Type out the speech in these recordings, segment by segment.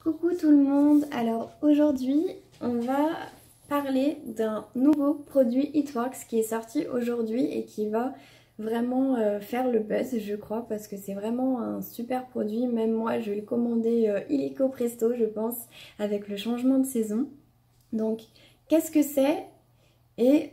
Coucou tout le monde, alors aujourd'hui on va parler d'un nouveau produit It-Works qui est sorti aujourd'hui et qui va vraiment faire le buzz je crois parce que c'est vraiment un super produit. Même moi je l'ai commandé illico presto je pense avec le changement de saison. Donc qu'est-ce que c'est et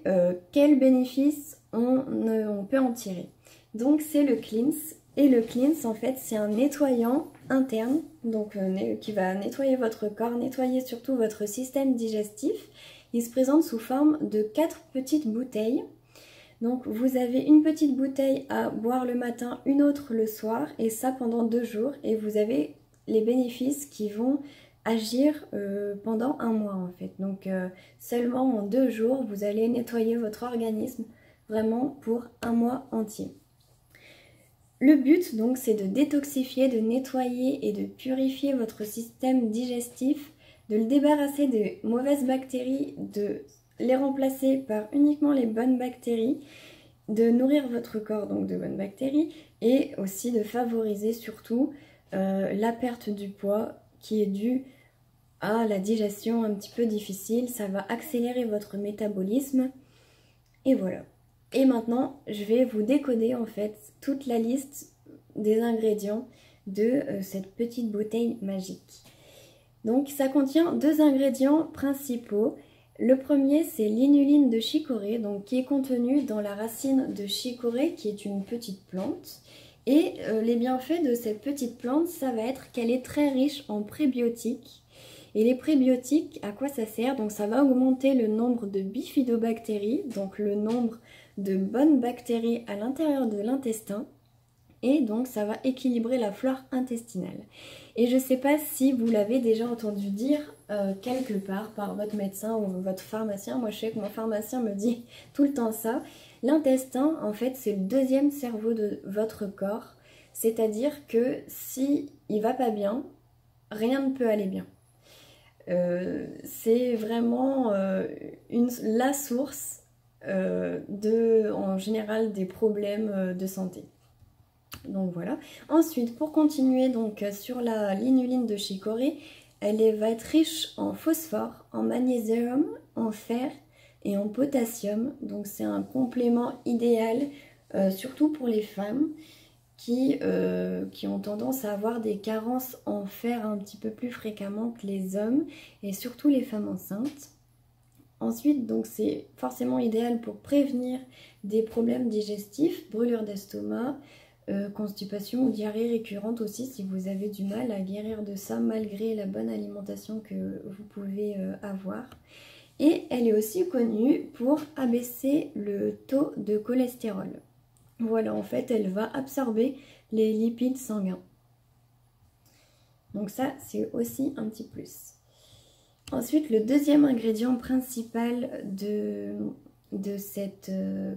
quels bénéfices on peut en tirer? Donc c'est le Cleanse. Et le Cleanse, en fait, c'est un nettoyant interne, donc qui va nettoyer votre corps, nettoyer surtout votre système digestif. Il se présente sous forme de 4 petites bouteilles. Donc vous avez une petite bouteille à boire le matin, une autre le soir, et ça pendant 2 jours. Et vous avez les bénéfices qui vont agir pendant un mois en fait. Donc seulement en 2 jours, vous allez nettoyer votre organisme vraiment pour un mois entier. Le but donc c'est de détoxifier, de nettoyer et de purifier votre système digestif, de le débarrasser des mauvaises bactéries, de les remplacer par uniquement les bonnes bactéries, de nourrir votre corps donc de bonnes bactéries et aussi de favoriser surtout la perte du poids qui est due à la digestion un petit peu difficile. Ça va accélérer votre métabolisme et voilà. Et maintenant, je vais vous décoder en fait toute la liste des ingrédients de cette petite bouteille magique. Donc ça contient 2 ingrédients principaux. Le premier c'est l'inuline de chicorée, donc qui est contenu dans la racine de chicorée qui est une petite plante. Et les bienfaits de cette petite plante, ça va être qu'elle est très riche en prébiotiques. Et les prébiotiques, à quoi ça sert? Donc ça va augmenter le nombre de bifidobactéries, donc le nombre de bonnes bactéries à l'intérieur de l'intestin. Et donc ça va équilibrer la flore intestinale. Et je ne sais pas si vous l'avez déjà entendu dire quelque part par votre médecin ou votre pharmacien. Moi je sais que mon pharmacien me dit tout le temps ça. L'intestin en fait c'est le deuxième cerveau de votre corps. C'est-à-dire que si il va pas bien, rien ne peut aller bien. C'est vraiment la source en général des problèmes de santé. Donc voilà. Ensuite, pour continuer donc sur l'inuline de chicorée, va être riche en phosphore, en magnésium, en fer et en potassium. Donc c'est un complément idéal, surtout pour les femmes qui ont tendance à avoir des carences en fer un petit peu plus fréquemment que les hommes et surtout les femmes enceintes. Ensuite, donc c'est forcément idéal pour prévenir des problèmes digestifs, brûlure d'estomac, constipation ou diarrhée récurrente aussi si vous avez du mal à guérir de ça malgré la bonne alimentation que vous pouvez avoir. Et elle est aussi connue pour abaisser le taux de cholestérol. Voilà, en fait, elle va absorber les lipides sanguins. Donc ça, c'est aussi un petit plus. Ensuite, le deuxième ingrédient principal de cette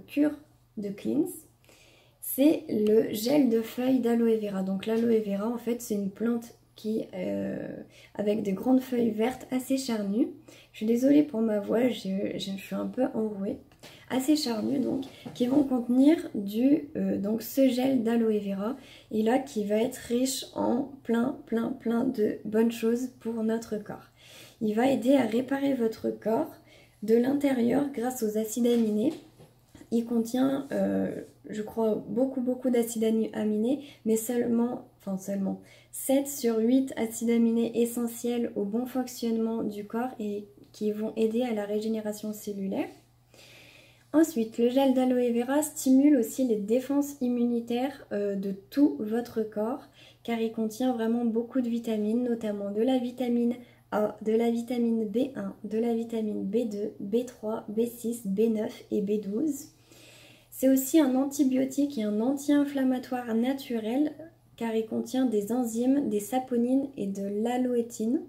cure de Cleanse, c'est le gel de feuilles d'aloe vera. Donc l'aloe vera, en fait, c'est une plante qui avec des grandes feuilles vertes assez charnues. Je suis désolée pour ma voix, je suis un peu enrouée. Assez charnues donc, qui vont contenir donc ce gel d'aloe vera et là qui va être riche en plein de bonnes choses pour notre corps. Il va aider à réparer votre corps de l'intérieur grâce aux acides aminés. Il contient, je crois, beaucoup d'acides aminés, mais seulement 7 sur 8 acides aminés essentiels au bon fonctionnement du corps et qui vont aider à la régénération cellulaire. Ensuite, le gel d'aloe vera stimule aussi les défenses immunitaires de tout votre corps, car il contient vraiment beaucoup de vitamines, notamment de la vitamine A, de la vitamine B1, de la vitamine B2, B3, B6, B9 et B12. C'est aussi un antibiotique et un anti-inflammatoire naturel, car il contient des enzymes, des saponines et de l'aloétine.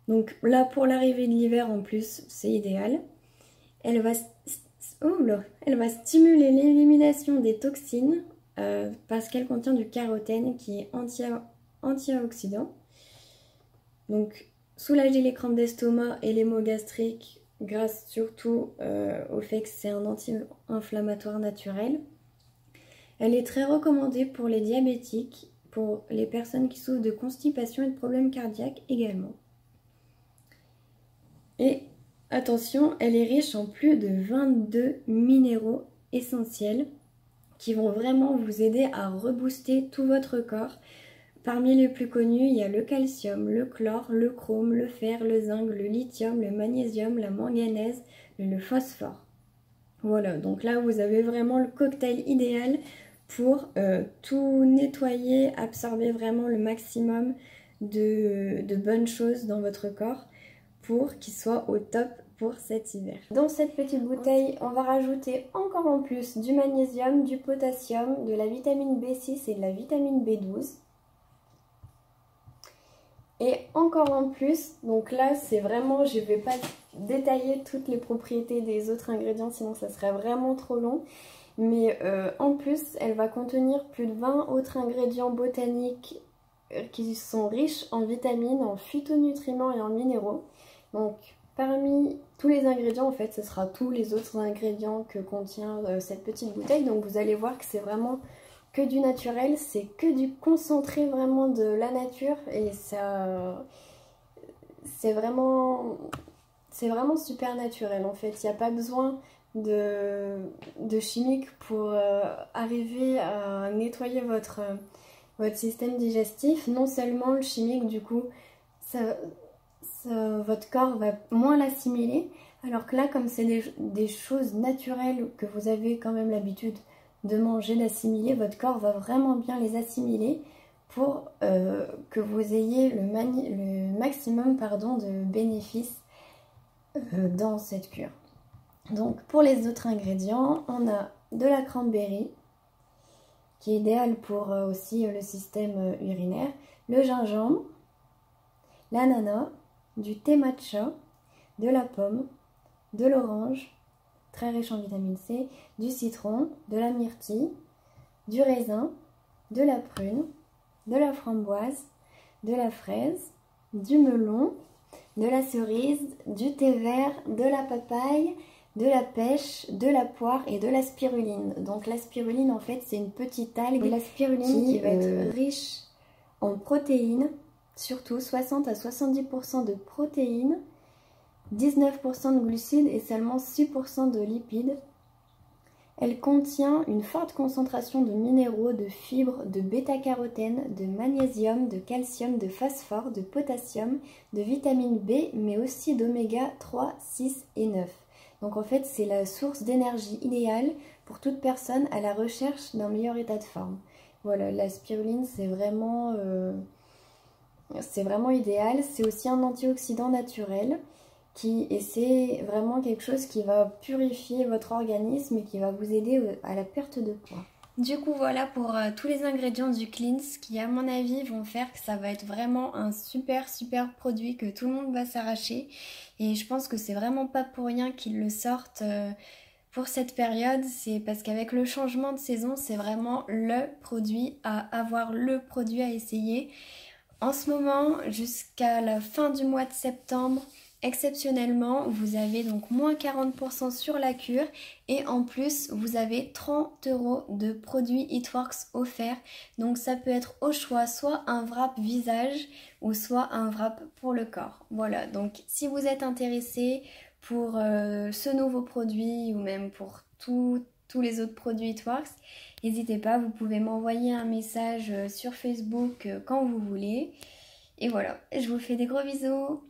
Donc là, pour l'arrivée de l'hiver en plus, c'est idéal. Elle va stimuler l'élimination des toxines parce qu'elle contient du carotène qui est antioxydant. Donc soulager les crampes d'estomac et les maux gastriques grâce surtout au fait que c'est un anti-inflammatoire naturel. Elle est très recommandée pour les diabétiques, pour les personnes qui souffrent de constipation et de problèmes cardiaques également. Et attention, elle est riche en plus de 22 minéraux essentiels qui vont vraiment vous aider à rebooster tout votre corps. Parmi les plus connus, il y a le calcium, le chlore, le chrome, le fer, le zinc, le lithium, le magnésium, la manganèse, le phosphore. Voilà, donc là vous avez vraiment le cocktail idéal pour tout nettoyer, absorber vraiment le maximum de bonnes choses dans votre corps pour qu'il soit au top pour cet hiver. Dans cette petite bouteille, on va rajouter encore en plus du magnésium, du potassium, de la vitamine B6 et de la vitamine B12. Et encore en plus, donc là c'est vraiment, je ne vais pas détailler toutes les propriétés des autres ingrédients sinon ça serait vraiment trop long. Mais en plus, elle va contenir plus de 20 autres ingrédients botaniques qui sont riches en vitamines, en phytonutriments et en minéraux. Donc parmi tous les ingrédients, en fait, ce sera tous les autres ingrédients que contient cette petite bouteille. Donc vous allez voir que c'est vraiment que du naturel, c'est que du concentré vraiment de la nature. Et ça, c'est vraiment super naturel en fait. Il n'y a pas besoin de chimiques pour arriver à nettoyer votre système digestif. Non seulement le chimique, du coup, votre corps va moins l'assimiler, alors que là, comme c'est des choses naturelles que vous avez quand même l'habitude de manger, d'assimiler, votre corps va vraiment bien les assimiler pour que vous ayez le maximum de bénéfices dans cette cure. Donc pour les autres ingrédients, on a de la cranberry qui est idéal pour aussi le système urinaire, le gingembre, l'ananas, du thé matcha, de la pomme, de l'orange, très riche en vitamine C, du citron, de la myrtille, du raisin, de la prune, de la framboise, de la fraise, du melon, de la cerise, du thé vert, de la papaye, de la pêche, de la poire et de la spiruline. Donc la spiruline en fait c'est une petite algue, la spiruline qui va être riche en protéines, surtout 60 à 70% de protéines, 19% de glucides et seulement 6% de lipides. Elle contient une forte concentration de minéraux, de fibres, de bêta-carotène, de magnésium, de calcium, de phosphore, de potassium, de vitamine B, mais aussi d'oméga 3, 6 et 9. Donc en fait, c'est la source d'énergie idéale pour toute personne à la recherche d'un meilleur état de forme. Voilà, la spiruline, c'est vraiment idéal. C'est aussi un antioxydant naturel. Et c'est vraiment quelque chose qui va purifier votre organisme et qui va vous aider à la perte de poids. Du coup voilà pour tous les ingrédients du Cleanse qui à mon avis vont faire que ça va être vraiment un super produit que tout le monde va s'arracher. Et je pense que c'est vraiment pas pour rien qu'ils le sortent pour cette période. C'est parce qu'avec le changement de saison c'est vraiment le produit à avoir, le produit à essayer. En ce moment jusqu'à la fin du mois de septembre, exceptionnellement, vous avez donc moins 40% sur la cure et en plus, vous avez 30 € de produits It-Works offerts. Donc ça peut être au choix soit un wrap visage ou soit un wrap pour le corps. Voilà, donc si vous êtes intéressé pour ce nouveau produit ou même pour tous les autres produits It-Works, n'hésitez pas, vous pouvez m'envoyer un message sur Facebook quand vous voulez. Et voilà, je vous fais des gros bisous.